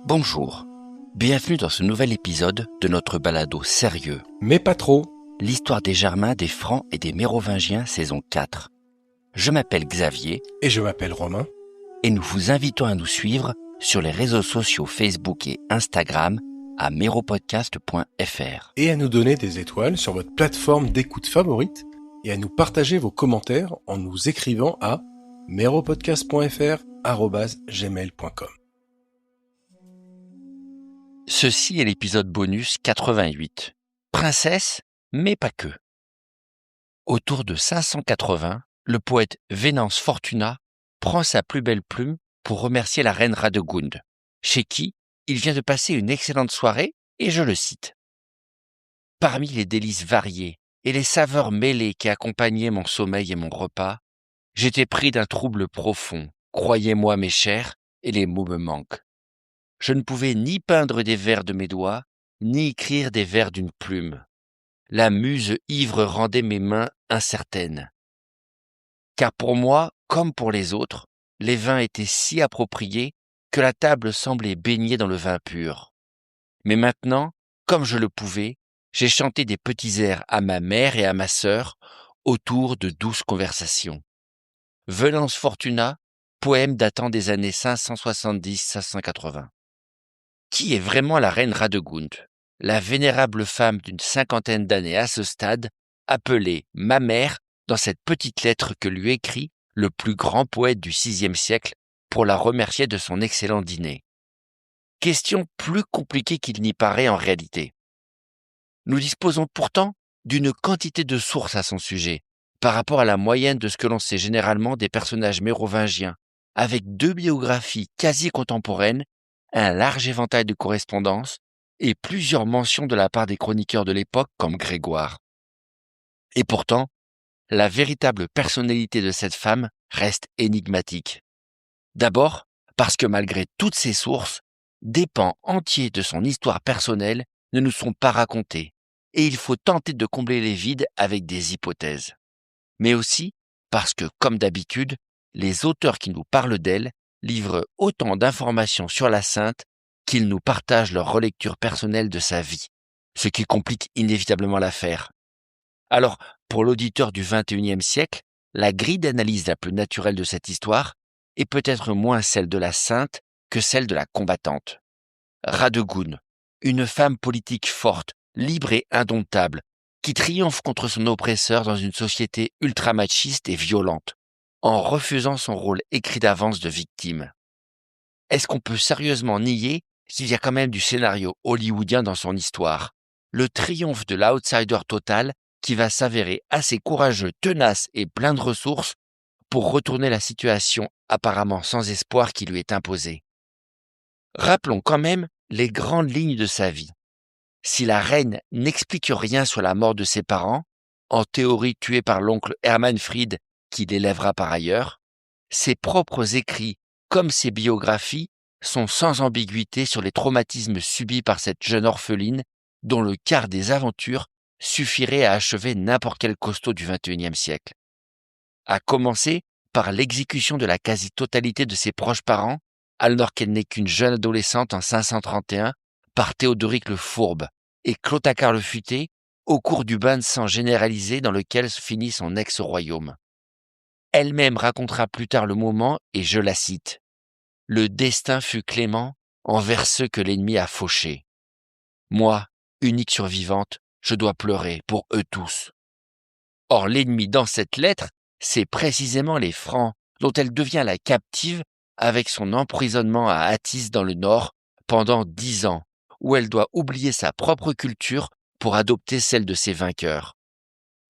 Bonjour, bienvenue dans ce nouvel épisode de notre balado sérieux. Mais pas trop. L'histoire des Germains, des Francs et des Mérovingiens, saison 4. Je m'appelle Xavier. Et je m'appelle Romain. Et nous vous invitons à nous suivre sur les réseaux sociaux Facebook et Instagram à meropodcast.fr. Et à nous donner des étoiles sur votre plateforme d'écoute favorite et à nous partager vos commentaires en nous écrivant à meropodcast.fr@gmail.com. Ceci est l'épisode bonus 88. Princesse, mais pas que. Autour de 580, le poète Venance Fortuna prend sa plus belle plume pour remercier la reine Radegonde, chez qui il vient de passer une excellente soirée, et je le cite. Parmi les délices variées et les saveurs mêlées qui accompagnaient mon sommeil et mon repas, j'étais pris d'un trouble profond, croyez-moi mes chers, et les mots me manquent. Je ne pouvais ni peindre des vers de mes doigts, ni écrire des vers d'une plume. La muse ivre rendait mes mains incertaines. Car pour moi, comme pour les autres, les vins étaient si appropriés que la table semblait baignée dans le vin pur. Mais maintenant, comme je le pouvais, j'ai chanté des petits airs à ma mère et à ma sœur autour de douces conversations. Venance Fortuna, poème datant des années 570-580. Qui est vraiment la reine Radegonde, la vénérable femme d'une cinquantaine d'années à ce stade, appelée ma mère dans cette petite lettre que lui écrit le plus grand poète du VIe siècle pour la remercier de son excellent dîner? Question plus compliquée qu'il n'y paraît en réalité. Nous disposons pourtant d'une quantité de sources à son sujet, par rapport à la moyenne de ce que l'on sait généralement des personnages mérovingiens, avec 2 biographies quasi contemporaines, un large éventail de correspondances et plusieurs mentions de la part des chroniqueurs de l'époque comme Grégoire. Et pourtant, la véritable personnalité de cette femme reste énigmatique. D'abord, parce que malgré toutes ces sources, des pans entiers de son histoire personnelle ne nous sont pas racontés, et il faut tenter de combler les vides avec des hypothèses. Mais aussi parce que, comme d'habitude, les auteurs qui nous parlent d'elle livrent autant d'informations sur la sainte qu'ils nous partagent leur relecture personnelle de sa vie, ce qui complique inévitablement l'affaire. Alors, pour l'auditeur du XXIe siècle, la grille d'analyse la plus naturelle de cette histoire est peut-être moins celle de la sainte que celle de la combattante. Radegonde, une femme politique forte, libre et indomptable, qui triomphe contre son oppresseur dans une société ultramachiste et violente, en refusant son rôle écrit d'avance de victime. Est-ce qu'on peut sérieusement nier qu'il y a quand même du scénario hollywoodien dans son histoire, le triomphe de l'outsider total qui va s'avérer assez courageux, tenace et plein de ressources pour retourner la situation apparemment sans espoir qui lui est imposée? Rappelons quand même les grandes lignes de sa vie. Si la reine n'explique rien sur la mort de ses parents, en théorie tués par l'oncle Hermanfrid qui l'élèvera par ailleurs, ses propres écrits comme ses biographies sont sans ambiguïté sur les traumatismes subis par cette jeune orpheline dont le quart des aventures suffirait à achever n'importe quel costaud du XXIe siècle. À commencer par l'exécution de la quasi-totalité de ses proches parents, alors qu'elle n'est qu'une jeune adolescente en 531, par Théodoric le Fourbe et Clotacar le Futé, au cours du bain de sang généralisé dans lequel finit son ex-royaume. Elle-même racontera plus tard le moment, et je la cite. « Le destin fut clément envers ceux que l'ennemi a fauchés. Moi, unique survivante, je dois pleurer pour eux tous. » Or, l'ennemi dans cette lettre, c'est précisément les Francs, dont elle devient la captive avec son emprisonnement à Athis dans le nord pendant 10 ans, où elle doit oublier sa propre culture pour adopter celle de ses vainqueurs.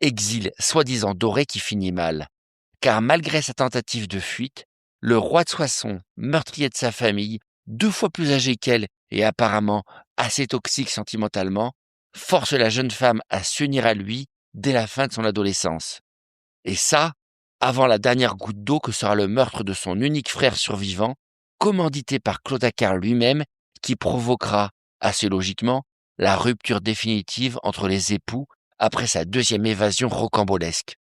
Exil soi-disant doré qui finit mal, car malgré sa tentative de fuite, le roi de Soissons, meurtrier de sa famille, 2 fois plus âgé qu'elle et apparemment assez toxique sentimentalement, force la jeune femme à s'unir à lui dès la fin de son adolescence. Et ça, avant la dernière goutte d'eau que sera le meurtre de son unique frère survivant, commandité par Clotacar lui-même, qui provoquera, assez logiquement, la rupture définitive entre les époux après sa deuxième évasion rocambolesque.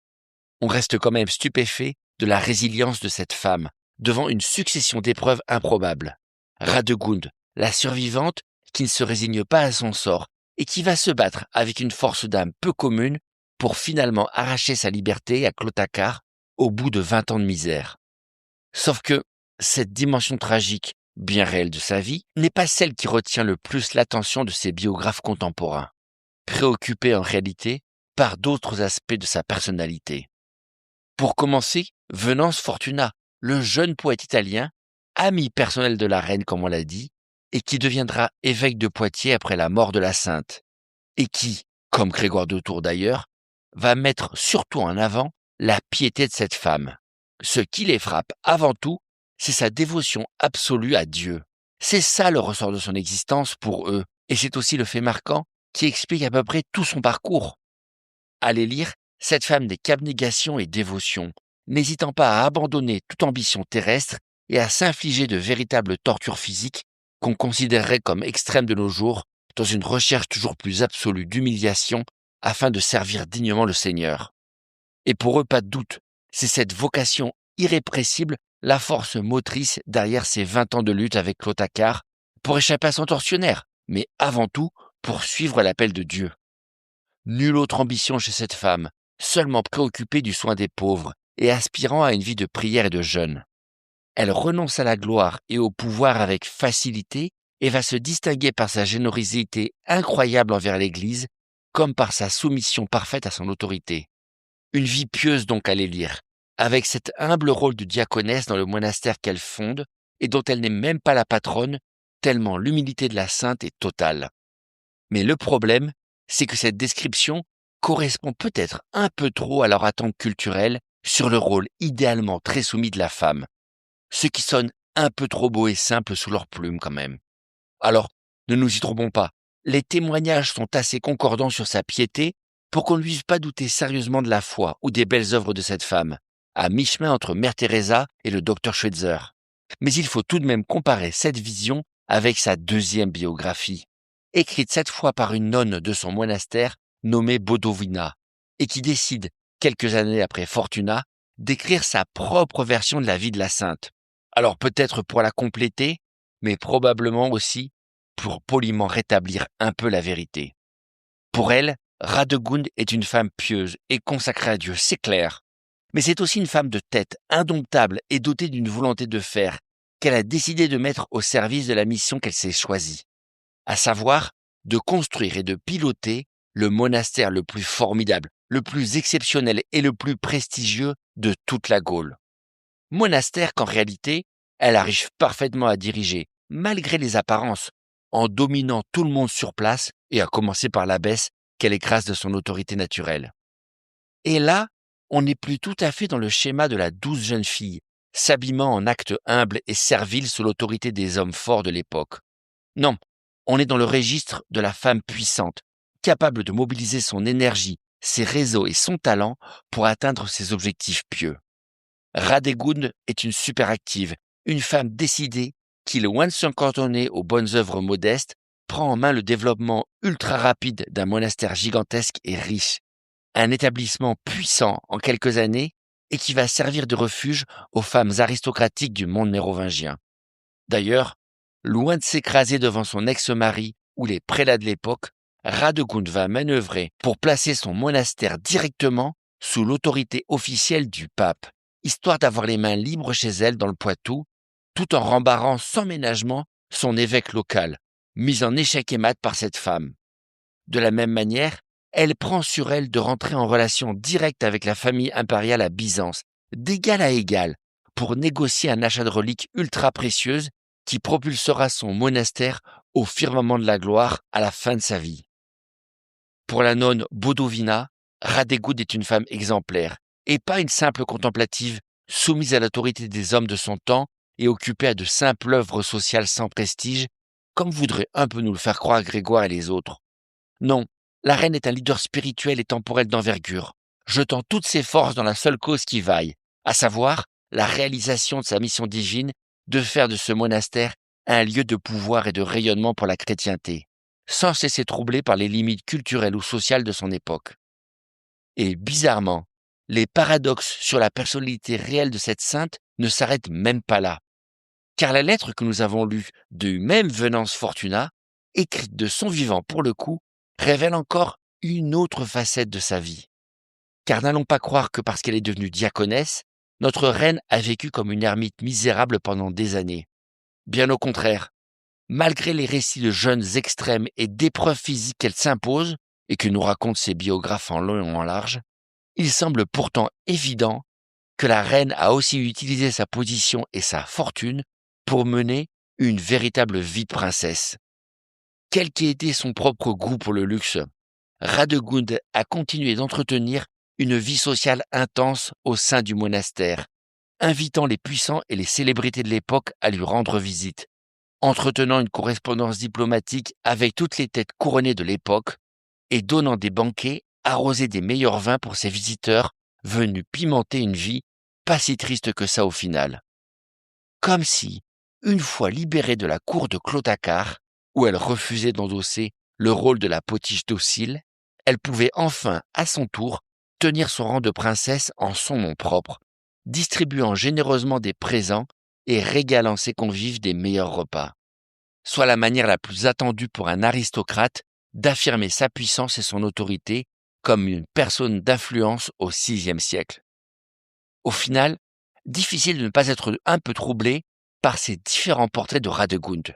On reste quand même stupéfait de la résilience de cette femme devant une succession d'épreuves improbables. Radegund, la survivante qui ne se résigne pas à son sort et qui va se battre avec une force d'âme peu commune pour finalement arracher sa liberté à Clotacar au bout de 20 ans de misère. Sauf que cette dimension tragique, bien réelle de sa vie, n'est pas celle qui retient le plus l'attention de ses biographes contemporains, préoccupés en réalité par d'autres aspects de sa personnalité. Pour commencer, Venance Fortuna, le jeune poète italien, ami personnel de la reine comme on l'a dit, et qui deviendra évêque de Poitiers après la mort de la sainte, et qui, comme Grégoire de Tours d'ailleurs, va mettre surtout en avant la piété de cette femme. Ce qui les frappe avant tout, c'est sa dévotion absolue à Dieu. C'est ça le ressort de son existence pour eux, et c'est aussi le fait marquant qui explique à peu près tout son parcours. Allez lire cette femme des qu'abnégation et dévotion, n'hésitant pas à abandonner toute ambition terrestre et à s'infliger de véritables tortures physiques qu'on considérerait comme extrêmes de nos jours, dans une recherche toujours plus absolue d'humiliation afin de servir dignement le Seigneur. Et pour eux, pas de doute, c'est cette vocation irrépressible la force motrice derrière ces 20 ans de lutte avec Clotacar pour échapper à son tortionnaire, mais avant tout pour suivre l'appel de Dieu. Nulle autre ambition chez cette femme, seulement préoccupée du soin des pauvres et aspirant à une vie de prière et de jeûne. Elle renonce à la gloire et au pouvoir avec facilité et va se distinguer par sa générosité incroyable envers l'Église, comme par sa soumission parfaite à son autorité. Une vie pieuse donc à l'élire, avec cet humble rôle de diaconesse dans le monastère qu'elle fonde et dont elle n'est même pas la patronne, tellement l'humilité de la sainte est totale. Mais le problème, c'est que cette description correspond peut-être un peu trop à leur attente culturelle sur le rôle idéalement très soumis de la femme, ce qui sonne un peu trop beau et simple sous leur plume quand même. Alors, ne nous y trompons pas, les témoignages sont assez concordants sur sa piété pour qu'on ne puisse pas douter sérieusement de la foi ou des belles œuvres de cette femme, à mi-chemin entre Mère Teresa et le docteur Schweitzer. Mais il faut tout de même comparer cette vision avec sa deuxième biographie, écrite cette fois par une nonne de son monastère nommée Bodovina, et qui décide, quelques années après Fortuna, d'écrire sa propre version de la vie de la sainte. Alors peut-être pour la compléter, mais probablement aussi pour poliment rétablir un peu la vérité. Pour elle, Radegund est une femme pieuse et consacrée à Dieu, c'est clair. Mais c'est aussi une femme de tête, indomptable et dotée d'une volonté de fer, qu'elle a décidé de mettre au service de la mission qu'elle s'est choisie, à savoir de construire et de piloter le monastère le plus formidable, le plus exceptionnel et le plus prestigieux de toute la Gaule. Monastère qu'en réalité, elle arrive parfaitement à diriger, malgré les apparences, en dominant tout le monde sur place et à commencer par l'abbesse qu'elle écrase de son autorité naturelle. Et là, on n'est plus tout à fait dans le schéma de la douce jeune fille, s'habillant en actes humbles et serviles sous l'autorité des hommes forts de l'époque. Non, on est dans le registre de la femme puissante, capable de mobiliser son énergie, ses réseaux et son talent pour atteindre ses objectifs pieux. Radegund est une superactive, une femme décidée qui, loin de se cantonner aux bonnes œuvres modestes, prend en main le développement ultra rapide d'un monastère gigantesque et riche, un établissement puissant en quelques années et qui va servir de refuge aux femmes aristocratiques du monde mérovingien. D'ailleurs, loin de s'écraser devant son ex-mari ou les prélats de l'époque, Radegund va manœuvrer pour placer son monastère directement sous l'autorité officielle du pape, histoire d'avoir les mains libres chez elle dans le Poitou, tout en rembarrant sans ménagement son évêque local, mis en échec et mat par cette femme. De la même manière, elle prend sur elle de rentrer en relation directe avec la famille impériale à Byzance, d'égal à égal, pour négocier un achat de reliques ultra précieuses qui propulsera son monastère au firmament de la gloire à la fin de sa vie. Pour la nonne Bodovina, Radegund est une femme exemplaire, et pas une simple contemplative, soumise à l'autorité des hommes de son temps et occupée à de simples œuvres sociales sans prestige, comme voudraient un peu nous le faire croire Grégoire et les autres. Non, la reine est un leader spirituel et temporel d'envergure, jetant toutes ses forces dans la seule cause qui vaille, à savoir la réalisation de sa mission divine de faire de ce monastère un lieu de pouvoir et de rayonnement pour la chrétienté, sans cesser troublé par les limites culturelles ou sociales de son époque. Et bizarrement, les paradoxes sur la personnalité réelle de cette sainte ne s'arrêtent même pas là. Car la lettre que nous avons lue du même Venance Fortuna, écrite de son vivant pour le coup, révèle encore une autre facette de sa vie. Car n'allons pas croire que parce qu'elle est devenue diaconesse, notre reine a vécu comme une ermite misérable pendant des années. Bien au contraire, malgré les récits de jeûnes extrêmes et d'épreuves physiques qu'elle s'impose, et que nous racontent ses biographes en long et en large, il semble pourtant évident que la reine a aussi utilisé sa position et sa fortune pour mener une véritable vie de princesse. Quel qu'ait été son propre goût pour le luxe, Radegund a continué d'entretenir une vie sociale intense au sein du monastère, invitant les puissants et les célébrités de l'époque à lui rendre visite, entretenant une correspondance diplomatique avec toutes les têtes couronnées de l'époque et donnant des banquets arrosés des meilleurs vins pour ses visiteurs venus pimenter une vie pas si triste que ça au final. Comme si, une fois libérée de la cour de Clotacar, où elle refusait d'endosser le rôle de la potiche docile, elle pouvait enfin, à son tour, tenir son rang de princesse en son nom propre, distribuant généreusement des présents et régalant ses convives des meilleurs repas. Soit la manière la plus attendue pour un aristocrate d'affirmer sa puissance et son autorité comme une personne d'influence au VIe siècle. Au final, difficile de ne pas être un peu troublé par ces différents portraits de Radegund.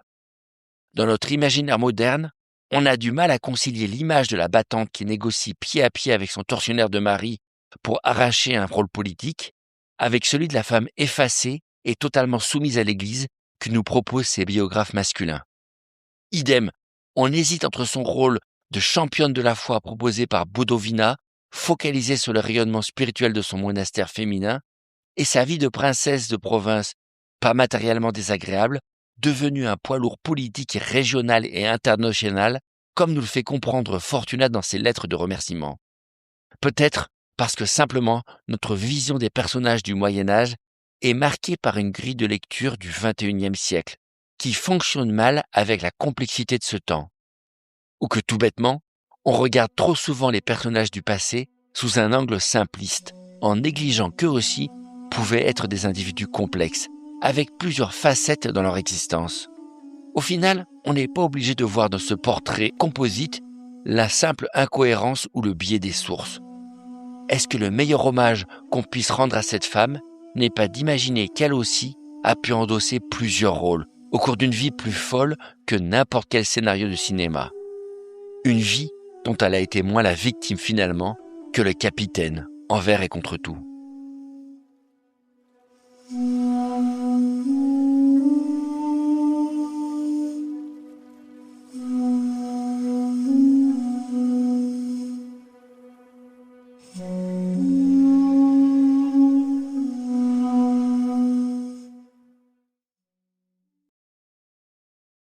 Dans notre imaginaire moderne, on a du mal à concilier l'image de la battante qui négocie pied à pied avec son tortionnaire de mari pour arracher un rôle politique, avec celui de la femme effacée et totalement soumise à l'Église que nous proposent ses biographes masculins. Idem, on hésite entre son rôle de championne de la foi proposé par Bodovina, focalisé sur le rayonnement spirituel de son monastère féminin, et sa vie de princesse de province, pas matériellement désagréable, devenue un poids lourd politique régional et international, comme nous le fait comprendre Fortuna dans ses lettres de remerciement. Peut-être parce que simplement notre vision des personnages du Moyen-Âge est marquée par une grille de lecture du XXIe siècle, qui fonctionne mal avec la complexité de ce temps. Ou que tout bêtement, on regarde trop souvent les personnages du passé sous un angle simpliste, en négligeant qu'eux aussi pouvaient être des individus complexes, avec plusieurs facettes dans leur existence. Au final, on n'est pas obligé de voir dans ce portrait composite la simple incohérence ou le biais des sources. Est-ce que le meilleur hommage qu'on puisse rendre à cette femme n'est pas d'imaginer qu'elle aussi a pu endosser plusieurs rôles au cours d'une vie plus folle que n'importe quel scénario de cinéma? Une vie dont elle a été moins la victime finalement que le capitaine envers et contre tout.